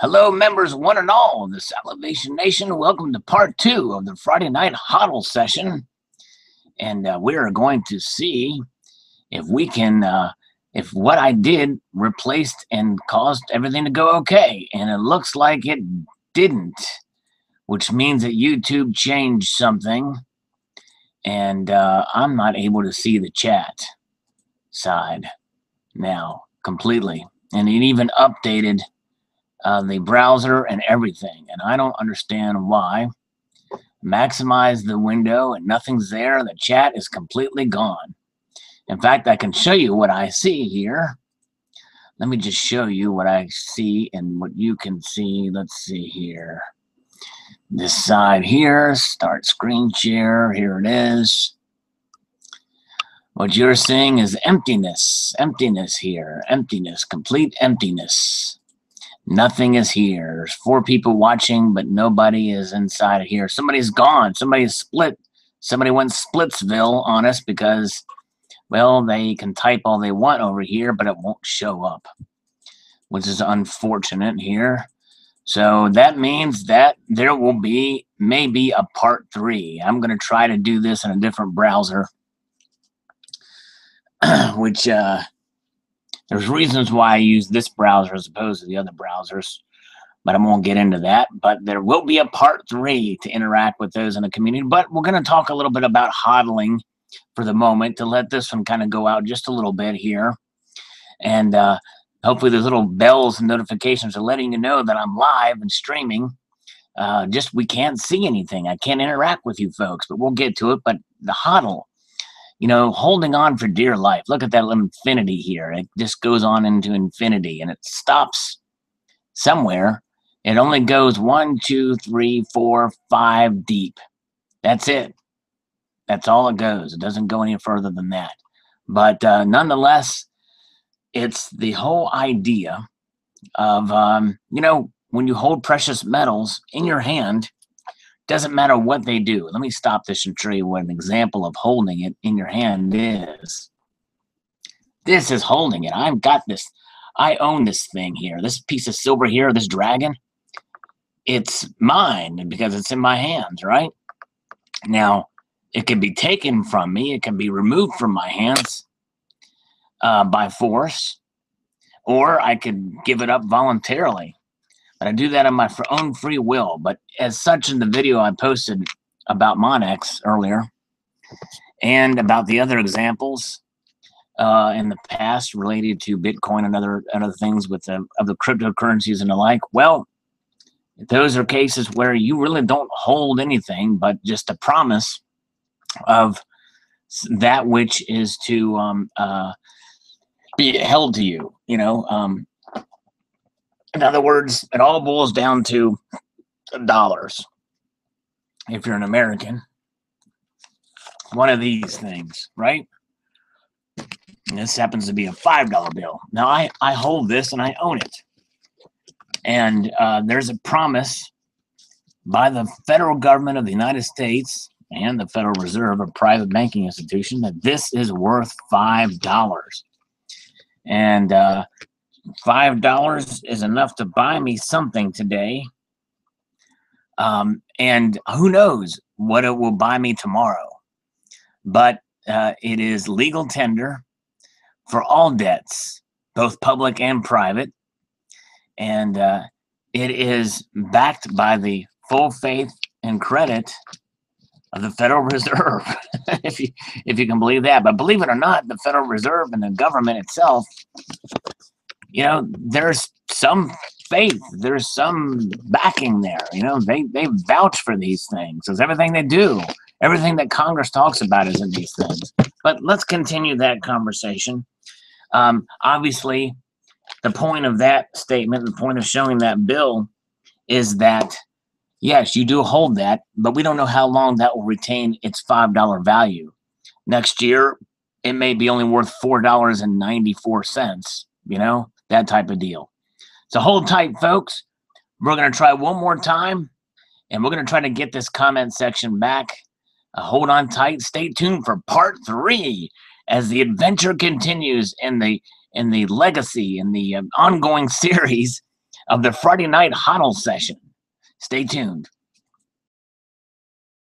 Hello, members one and all of the Salivation Nation. Welcome to part 2 of the Friday night HODL session. And we are going to see if we can, if what I did replaced and caused everything to go okay. And it looks like it didn't, which means that YouTube changed something. And I'm not able to see the chat side now completely. And it even updated the browser and everything, and I don't understand why. Maximize the window and nothing's there. The chat is completely gone. In fact, I can show you what I see here. Let me just show you what I see and what you can see. Let's see here. This side here, start screen share. Here it is. What you're seeing is emptiness. Emptiness here. Emptiness. Complete emptiness. Nothing is here. There's 4 people watching, but nobody is inside of here. Somebody's gone. Somebody's split. Somebody went Splitsville on us because, well, they can type all they want over here, but it won't show up, which is unfortunate here. So that means that there will be maybe a part 3. I'm going to try to do this in a different browser, which there's reasons why I use this browser as opposed to the other browsers, but I won't get into that. But there will be a part 3 to interact with those in the community. But we're going to talk a little bit about hodling for the moment to let this one kind of go out just a little bit here. And hopefully those little bells and notifications are letting you know that I'm live and streaming. Just we can't see anything. I can't interact with you folks, but we'll get to it. But the hodl, you know, holding on for dear life. Look at that little infinity here. It just goes on into infinity and it stops somewhere. It only goes 1, 2, 3, 4, 5 deep. That's it. That's all it goes. It doesn't go any further than that. But nonetheless, it's the whole idea of, you know, when you hold precious metals in your hand, doesn't matter what they do. Let me stop this and show you what an example of holding it in your hand is. This is holding it. I've got this. I own this thing here. This piece of silver here, this dragon, it's mine because it's in my hands, right? Now, it can be taken from me. It can be removed from my hands by force, or I could give it up voluntarily. But I do that on my own free will. But as such, in the video I posted about Monex earlier and about the other examples in the past related to Bitcoin and other things with the cryptocurrencies and the like, well, those are cases where you really don't hold anything but just a promise of that which is to be held to you, you know. In other words, it all boils down to dollars. If you're an American, one of these things, right? And this happens to be a $5 bill. Now, I hold this and I own it. And there's a promise by the federal government of the United States and the Federal Reserve, a private banking institution, that this is worth $5. And $5 is enough to buy me something today. And who knows what it will buy me tomorrow. But it is legal tender for all debts, both public and private. And it is backed by the full faith and credit of the Federal Reserve, if you can believe that. But believe it or not, the Federal Reserve and the government itself, you know, there's some faith, there's some backing there. You know, they vouch for these things. It's everything they do. Everything that Congress talks about is in these things. But let's continue that conversation. Obviously, the point of that statement, the point of showing that bill is that, yes, you do hold that, but we don't know how long that will retain its $5 value. Next year, it may be only worth $4.94, you know, that type of deal. So hold tight, folks. We're going to try one more time, and we're going to try to get this comment section back. Hold on tight. Stay tuned for part 3 as the adventure continues in the legacy, in the ongoing series of the Friday night HODL session. Stay tuned.